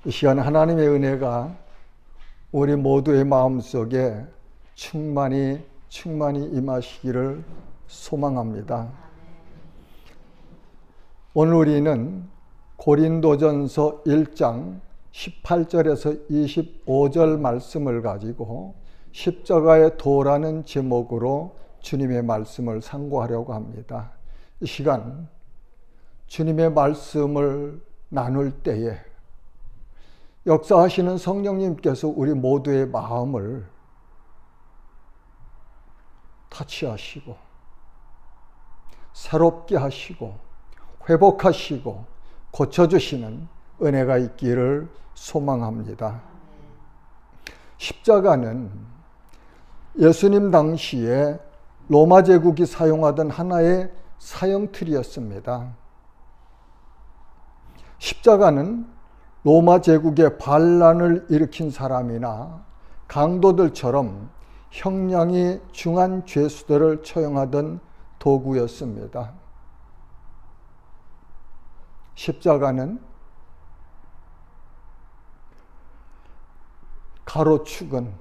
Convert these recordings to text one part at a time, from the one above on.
이 시간 하나님의 은혜가 우리 모두의 마음속에 충만히 임하시기를 소망합니다. 오늘 우리는 고린도전서 1장 18절에서 25절 말씀을 가지고 십자가의 도라는 제목으로 주님의 말씀을 상고하려고 합니다. 이 시간 주님의 말씀을 나눌 때에 역사하시는 성령님께서 우리 모두의 마음을 터치하시고 새롭게 하시고 회복하시고 고쳐주시는 은혜가 있기를 소망합니다. 십자가는 예수님 당시에 로마 제국이 사용하던 하나의 사형틀이었습니다. 십자가는 로마 제국의 반란을 일으킨 사람이나 강도들처럼 형량이 중한 죄수들을 처형하던 도구였습니다. 십자가는 가로축은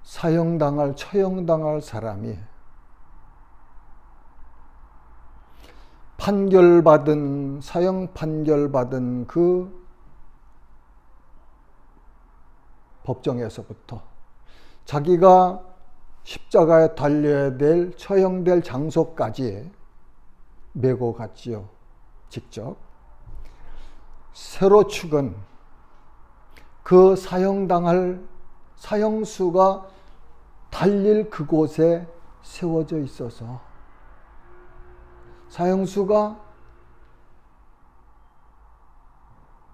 처형당할 사람이 사형 판결받은 그 법정에서부터 자기가 십자가에 달려야 될 처형될 장소까지 메고 갔지요. 직접. 세로축은 그 사형수가 달릴 그곳에 세워져 있어서 사형수가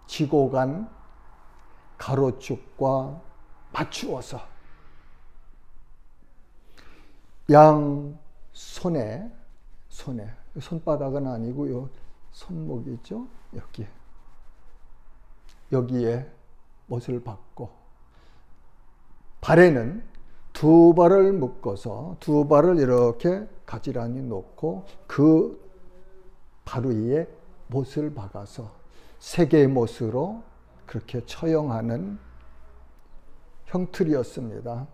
지고 간 가로축과 맞추어서 양 손바닥은 아니고요, 손목이죠. 여기에 못을 박고 발에는 두 발을 묶어서 두 발을 이렇게 가지런히 놓고 그 발 위에 못을 박아서 세 개의 못으로 그렇게 처형하는 형틀이었습니다.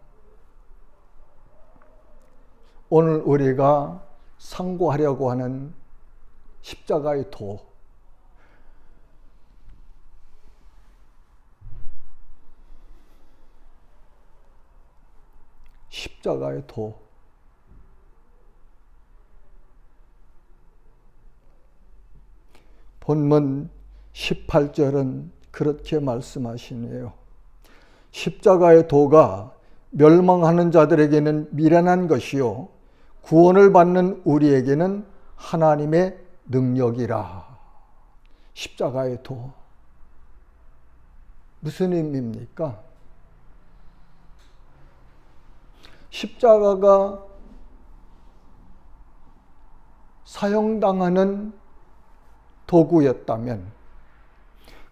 오늘 우리가 상고하려고 하는 십자가의 도, 십자가의 도, 본문 18절은 그렇게 말씀하시네요. 십자가의 도가 멸망하는 자들에게는 미련한 것이요 구원을 받는 우리에게는 하나님의 능력이라. 십자가의 도 무슨 의미입니까? 십자가가 사형당하는 도구였다면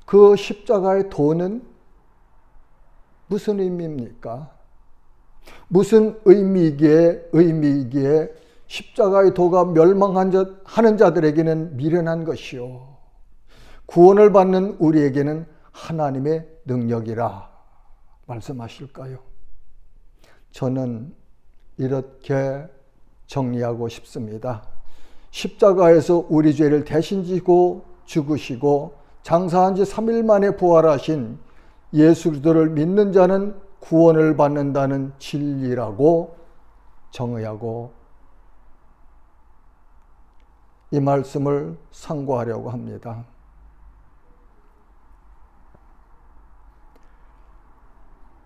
그 십자가의 도는 무슨 의미입니까? 무슨 의미이기에 십자가의 도가 멸망하는 자들에게는 미련한 것이요 구원을 받는 우리에게는 하나님의 능력이라 말씀하실까요? 저는 이렇게 정리하고 싶습니다. 십자가에서 우리 죄를 대신 지고 죽으시고 장사한 지 3일 만에 부활하신 예수 그리스도를 믿는 자는 구원을 받는다는 진리라고 정의하고 이 말씀을 상고하려고 합니다.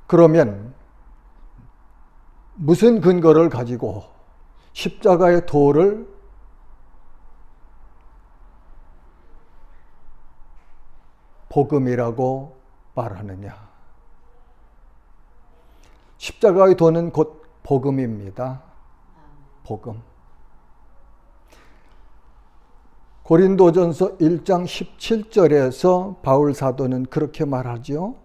그러면 무슨 근거를 가지고 십자가의 도를 복음이라고 말하느냐? 십자가의 도는 곧 복음입니다. 복음. 고린도전서 1장 17절에서 바울 사도는 그렇게 말하죠.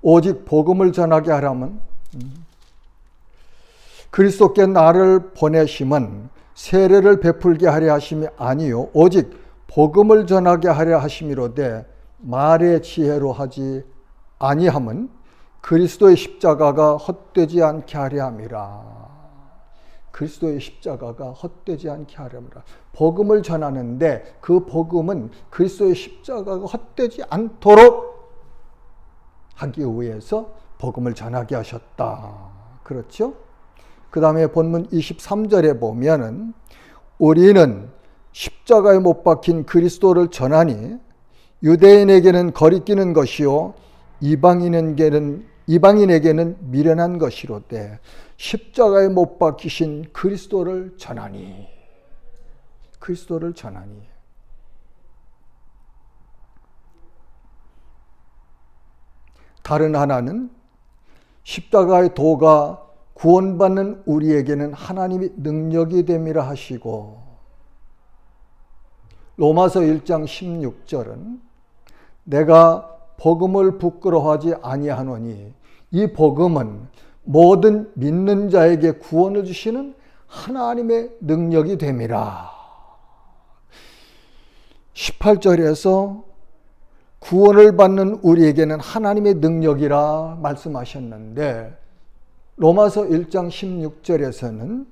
오직 복음을 전하게 하라면 그리스도께 나를 보내심은 세례를 베풀게 하려 하심이 아니요 오직 복음을 전하게 하려 하심이로되 말의 지혜로 하지 아니함은 그리스도의 십자가가 헛되지 않게 하려 함이라. 그리스도의 십자가가 헛되지 않게 하려 함이라. 복음을 전하는데 그 복음은 그리스도의 십자가가 헛되지 않도록 하기 위해서 복음을 전하게 하셨다. 그렇죠? 그 다음에 본문 23절에 보면은 우리는 십자가에 못 박힌 그리스도를 전하니 유대인에게는 거리끼는 것이요 이방인에게는 미련한 것이로되 십자가에 못 박히신 그리스도를 전하니 다른 하나는 십자가의 도가 구원받는 우리에게는 하나님이 능력이 됨이라 하시고 로마서 1장 16절은 내가 복음을 부끄러워하지 아니하노니 이 복음은 모든 믿는 자에게 구원을 주시는 하나님의 능력이 됨이라. 18절에서 구원을 받는 우리에게는 하나님의 능력이라 말씀하셨는데 로마서 1장 16절에서는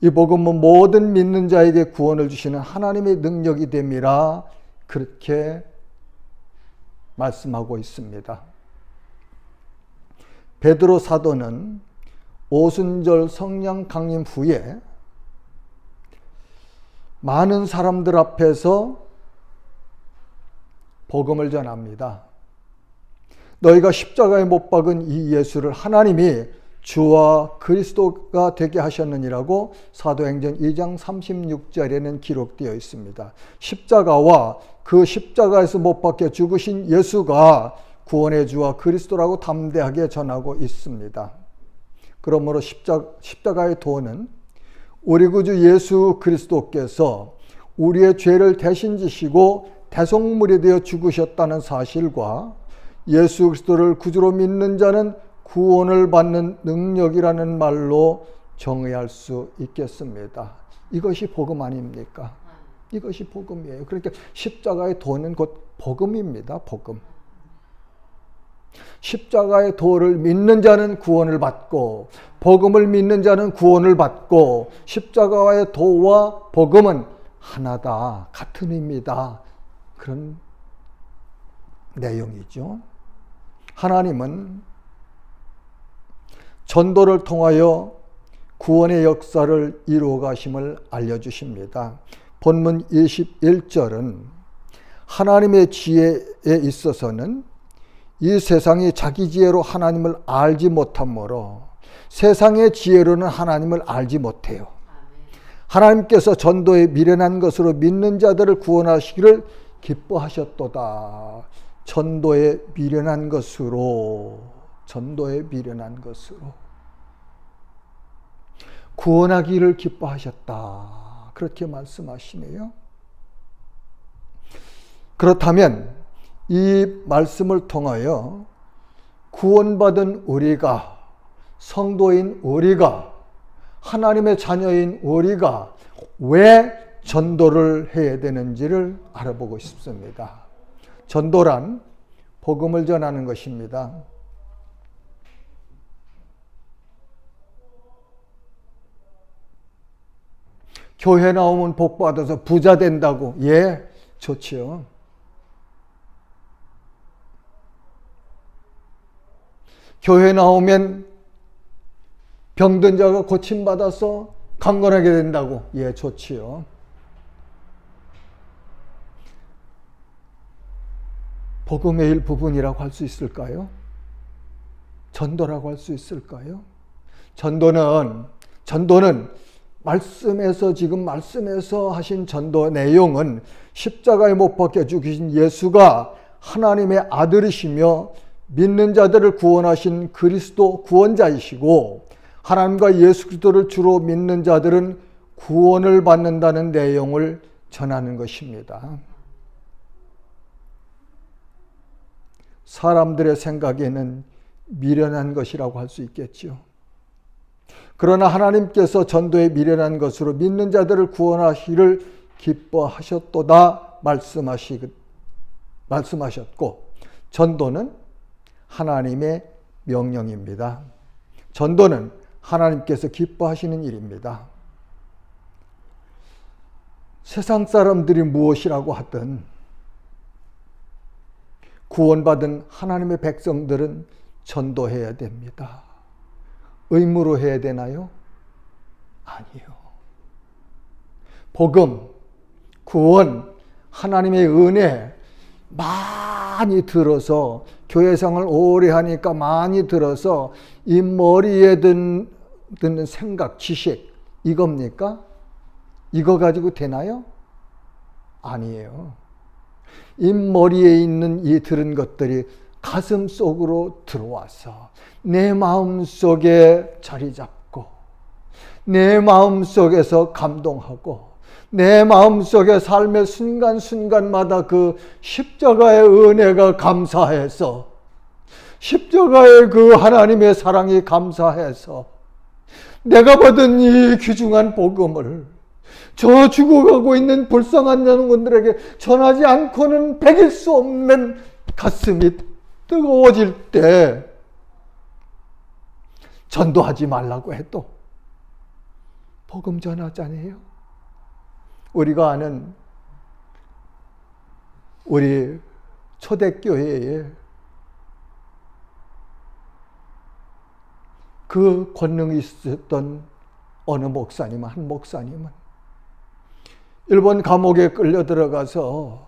이 복음은 모든 믿는 자에게 구원을 주시는 하나님의 능력이 됨이라 그렇게 말씀하고 있습니다. 베드로 사도는 오순절 성령 강림 후에 많은 사람들 앞에서 복음을 전합니다. 너희가 십자가에 못 박은 이 예수를 하나님이 주와 그리스도가 되게 하셨느니라고 사도행전 2장 36절에는 기록되어 있습니다. 십자가와 그 십자가에서 못 박혀 죽으신 예수가 구원의 주와 그리스도라고 담대하게 전하고 있습니다. 그러므로 십자가의 도는 우리 구주 예수 그리스도께서 우리의 죄를 대신 지시고 대속물이 되어 죽으셨다는 사실과 예수 그리스도를 구주로 믿는 자는 구원을 받는 능력이라는 말로 정의할 수 있겠습니다. 이것이 복음 아닙니까? 이것이 복음이에요. 그러니까 십자가의 도는 곧 복음입니다. 복음. 십자가의 도를 믿는 자는 구원을 받고 복음을 믿는 자는 구원을 받고 십자가의 도와 복음은 하나다. 같은 의미다. 그런 내용이죠. 하나님은 전도를 통하여 구원의 역사를 이루어 가심을 알려주십니다. 본문 21절은 하나님의 지혜에 있어서는 이 세상이 자기 지혜로 하나님을 알지 못하므로 세상의 지혜로는 하나님을 알지 못해요. 하나님께서 전도에 미련한 것으로 믿는 자들을 구원하시기를 기뻐하셨도다. 전도에 미련한 것으로 구원하기를 기뻐하셨다. 그렇게 말씀하시네요. 그렇다면 이 말씀을 통하여 구원받은 우리가, 성도인 우리가, 하나님의 자녀인 우리가 왜 전도를 해야 되는지를 알아보고 싶습니다. 전도란 복음을 전하는 것입니다. 교회 나오면 복 받아서 부자 된다고. 예, 좋지요. 교회 나오면 병든 자가 고침받아서 강건하게 된다고. 예, 좋지요. 복음의 일부분이라고 할 수 있을까요? 전도라고 할 수 있을까요? 전도는 지금 말씀에서 하신 전도 내용은 십자가에 못 박혀 죽으신 예수가 하나님의 아들이시며 믿는 자들을 구원하신 그리스도 구원자이시고 하나님과 예수 그리스도를 주로 믿는 자들은 구원을 받는다는 내용을 전하는 것입니다. 사람들의 생각에는 미련한 것이라고 할 수 있겠죠. 그러나 하나님께서 전도에 미련한 것으로 믿는 자들을 구원하시기를 기뻐하셨도다 말씀하셨고, 전도는 하나님의 명령입니다. 전도는 하나님께서 기뻐하시는 일입니다. 세상 사람들이 무엇이라고 하든 구원받은 하나님의 백성들은 전도해야 됩니다. 의무로 해야 되나요? 아니요. 복음, 구원, 하나님의 은혜 많이 들어서, 교회생활 오래 하니까 많이 들어서 이 머리에 드는 생각, 지식 이겁니까? 이거 가지고 되나요? 아니에요. 이 머리에 있는 이 들은 것들이 가슴 속으로 들어와서 내 마음 속에 자리 잡고, 내 마음 속에서 감동하고, 내 마음 속에 삶의 순간순간마다 그 십자가의 은혜가 감사해서, 십자가의 그 하나님의 사랑이 감사해서 내가 받은 이 귀중한 복음을 저 죽어가고 있는 불쌍한 영혼들에게 전하지 않고는 배길 수 없는 가슴이 뜨거워질 때, 전도하지 말라고 해도 복음 전하잖아요. 우리가 아는 우리 초대교회에 그 권능이 있었던 어느 목사님, 한 목사님은 일본 감옥에 끌려 들어가서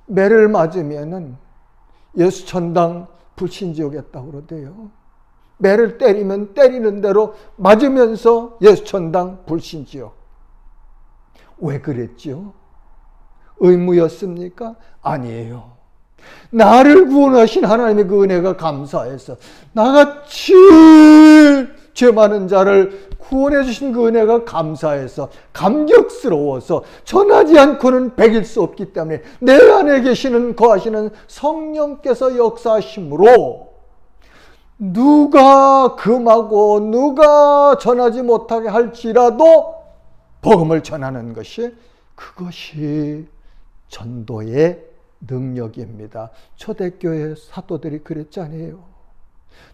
매를 맞으면은 예수천당 불신지옥했다고 그러대요. 매를 때리면 때리는 대로 맞으면서 예수천당 불신지옥. 왜 그랬죠? 의무였습니까? 아니에요. 나를 구원하신 하나님의 그 은혜가 감사해서, 나같이 죄 많은 자를 구원해 주신 그 은혜가 감사해서, 감격스러워서 전하지 않고는 배길 수 없기 때문에 내 안에 계시는 거하시는 성령께서 역사하심으로 누가 금하고 누가 전하지 못하게 할지라도 복음을 전하는 것이, 그것이 전도의 능력입니다. 초대교회 사도들이 그랬잖아요.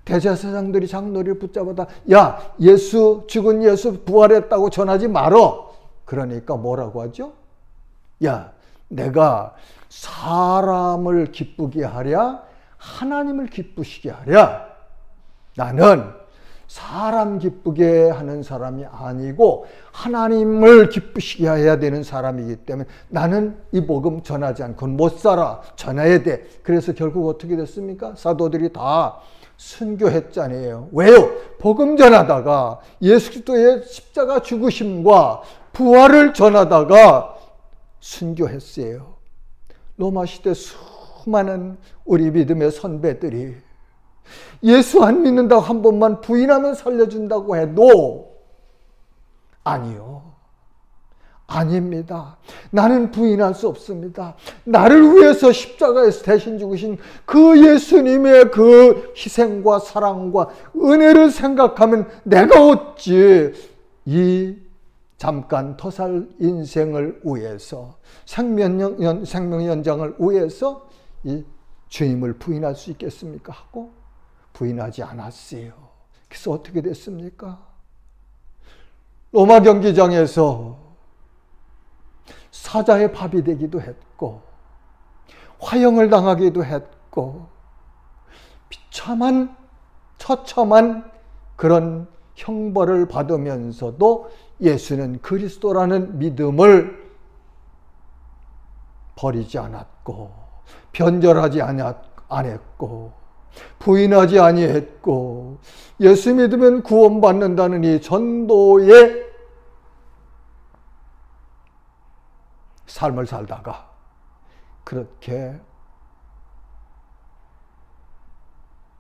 대제사장들이 장로를 붙잡아다, 야, 예수, 죽은 예수 부활했다고 전하지 말어. 그러니까 뭐라고 하죠? 야, 내가 사람을 기쁘게 하랴 하나님을 기쁘시게 하랴. 나는 사람 기쁘게 하는 사람이 아니고 하나님을 기쁘시게 해야 되는 사람이기 때문에 나는 이 복음 전하지 않고는 못 살아. 전해야 돼. 그래서 결국 어떻게 됐습니까? 사도들이 다 순교했잖아요. 왜요? 복음 전하다가 예수 그리스도의 십자가 죽으심과 부활을 전하다가 순교했어요. 로마 시대 수많은 우리 믿음의 선배들이 예수 안 믿는다고 한 번만 부인하면 살려준다고 해도 아니요. 아닙니다. 나는 부인할 수 없습니다. 나를 위해서 십자가에서 대신 죽으신 그 예수님의 그 희생과 사랑과 은혜를 생각하면 내가 어찌 이 잠깐 더 살 인생을 위해서, 생명 연장을 위해서 이 주님을 부인할 수 있겠습니까? 하고 부인하지 않았어요. 그래서 어떻게 됐습니까? 로마 경기장에서 사자의 밥이 되기도 했고, 화형을 당하기도 했고, 비참한 처참한 그런 형벌을 받으면서도 예수는 그리스도라는 믿음을 버리지 않았고, 변절하지 않았고, 부인하지 아니했고, 예수 믿으면 구원받는다는 이 전도의 삶을 살다가 그렇게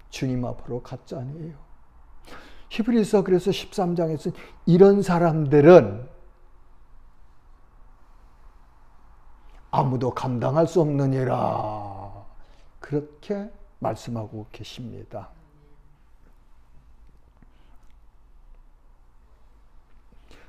주님 앞으로 갔잖아요. 히브리서 그래서 13장에서 이런 사람들은 아무도 감당할 수 없느니라 그렇게 말씀하고 계십니다.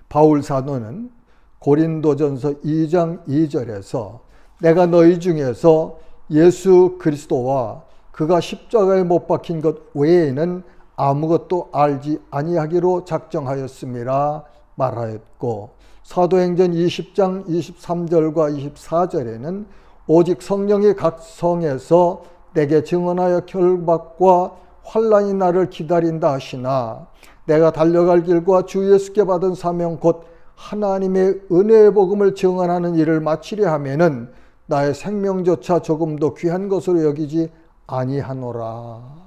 바울 사도는 고린도전서 2장 2절에서 내가 너희 중에서 예수 그리스도와 그가 십자가에 못 박힌 것 외에는 아무것도 알지 아니하기로 작정하였음이라 말하였고, 사도행전 20장 23절과 24절에는 오직 성령이 각 성에서 내게 증언하여 결박과 환난이 나를 기다린다 하시나 내가 달려갈 길과 주 예수께 받은 사명 곧 하나님의 은혜의 복음을 증언하는 일을 마치려 하면은 나의 생명조차 조금도 귀한 것으로 여기지 아니하노라.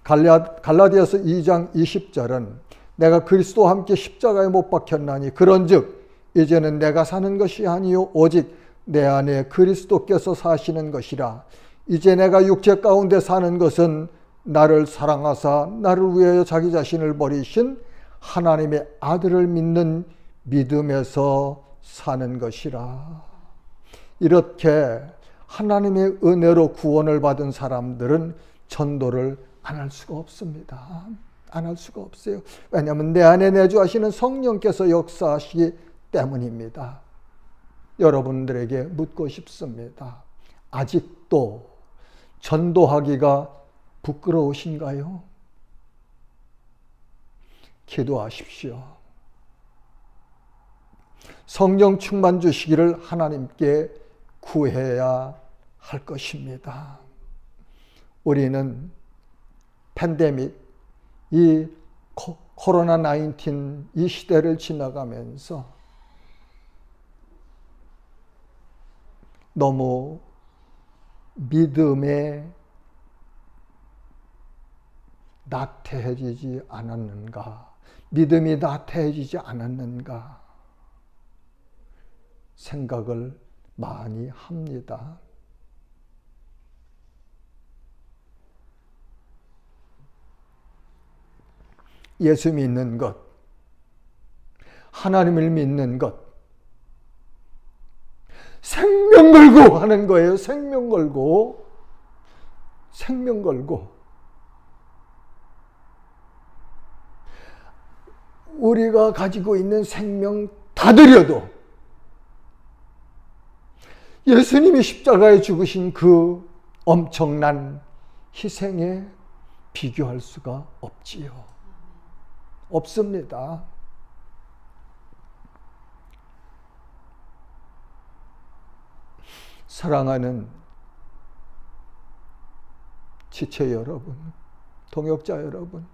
갈라디아서 2장 20절은 내가 그리스도와 함께 십자가에 못 박혔나니 그런즉 이제는 내가 사는 것이 아니요 오직 내 안에 그리스도께서 사시는 것이라. 이제 내가 육체 가운데 사는 것은 나를 사랑하사 나를 위하여 자기 자신을 버리신 하나님의 아들을 믿는 믿음에서 사는 것이라. 이렇게 하나님의 은혜로 구원을 받은 사람들은 전도를 안 할 수가 없습니다. 안 할 수가 없어요. 왜냐하면 내 안에 내주하시는 성령께서 역사하시기 때문입니다. 여러분들에게 묻고 싶습니다. 아직도 전도하기가 부끄러우신가요? 기도하십시오. 성령 충만 주시기를 하나님께 구해야 할 것입니다. 우리는 팬데믹, 이 코로나19 이 시대를 지나가면서 너무 믿음에 나태해지지 않았는가, 믿음이 나태해지지 않았는가 생각을 많이 합니다. 예수 믿는 것, 하나님을 믿는 것, 생명 걸고 하는 거예요. 생명 걸고, 생명 걸고. 우리가 가지고 있는 생명 다 드려도 예수님이 십자가에 죽으신 그 엄청난 희생에 비교할 수가 없지요. 없습니다. 사랑하는 지체 여러분, 동역자 여러분,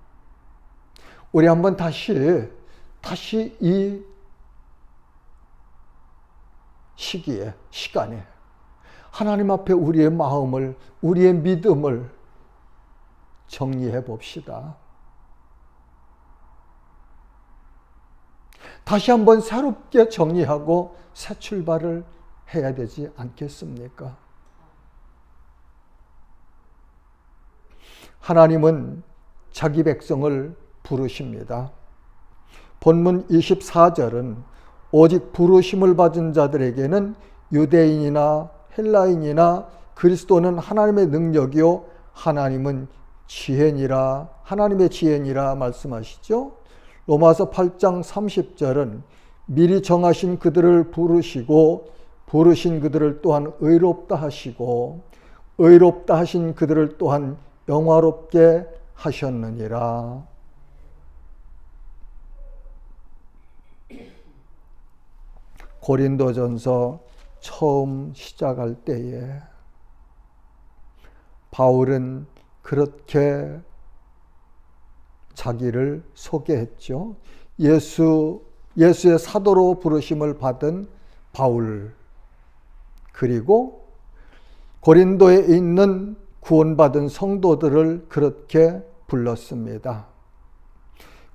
우리 한번 다시 이 시간에 하나님 앞에 우리의 마음을, 우리의 믿음을 정리해 봅시다. 다시 한번 새롭게 정리하고 새 출발을 해야 되지 않겠습니까? 하나님은 자기 백성을 부르십니다. 본문 24절은 오직 부르심을 받은 자들에게는 유대인이나 헬라인이나 그리스도는 하나님의 능력이요 하나님은 지혜니라, 하나님의 지혜니라 말씀하시죠. 로마서 8장 30절은 미리 정하신 그들을 부르시고 부르신 그들을 또한 의롭다 하시고 의롭다 하신 그들을 또한 영화롭게 하셨느니라. 고린도전서 처음 시작할 때에 바울은 그렇게 자기를 소개했죠. 예수의 사도로 부르심을 받은 바울, 그리고 고린도에 있는 구원받은 성도들을 그렇게 불렀습니다.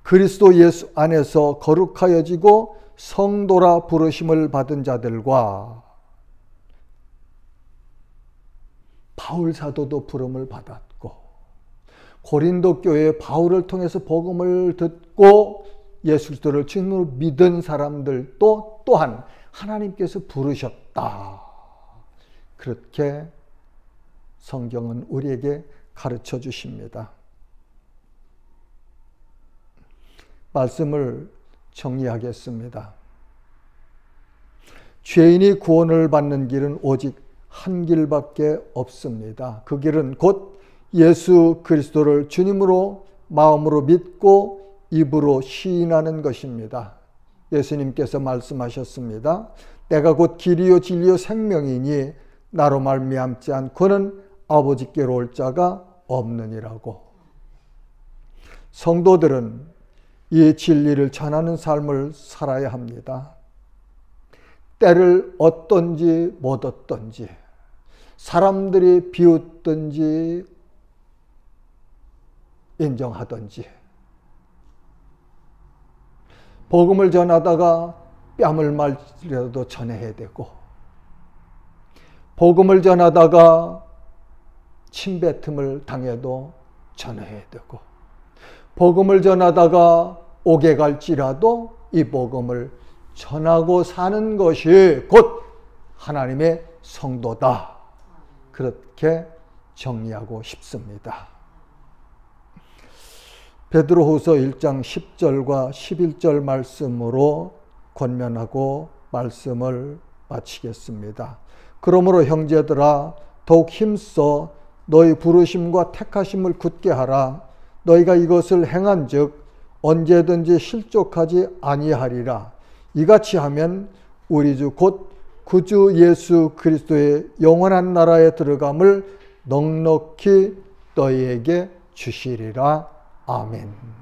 그리스도 예수 안에서 거룩하여지고 성도라 부르심을 받은 자들과 바울 사도도 부름을 받았고, 고린도 교회에 바울을 통해서 복음을 듣고 예수 그리스도를 주님으로 믿은 사람들도 또한 하나님께서 부르셨다. 그렇게 성경은 우리에게 가르쳐 주십니다. 말씀을 정리하겠습니다. 죄인이 구원을 받는 길은 오직 한 길밖에 없습니다. 그 길은 곧 예수 그리스도를 주님으로 마음으로 믿고 입으로 시인하는 것입니다. 예수님께서 말씀하셨습니다. 내가 곧 길이요 진리요 생명이니 나로 말미암지 않고는 아버지께로 올 자가 없느니라고. 성도들은 이 진리를 전하는 삶을 살아야 합니다. 때를 얻든지 못 얻든지, 사람들이 비웃든지 인정하든지, 복음을 전하다가 뺨을 말리라도 전해야 되고, 복음을 전하다가 침뱉음을 당해도 전해야 되고, 복음을 전하다가 옥에 갈지라도 이 복음을 전하고 사는 것이 곧 하나님의 성도다. 그렇게 정리하고 싶습니다. 베드로후서 1장 10절과 11절 말씀으로 권면하고 말씀을 마치겠습니다. 그러므로 형제들아 더욱 힘써 너희 부르심과 택하심을 굳게 하라. 너희가 이것을 행한즉 언제든지 실족하지 아니하리라. 이같이 하면 우리 주 곧 구주 예수 그리스도의 영원한 나라에 들어감을 넉넉히 너희에게 주시리라. 아멘.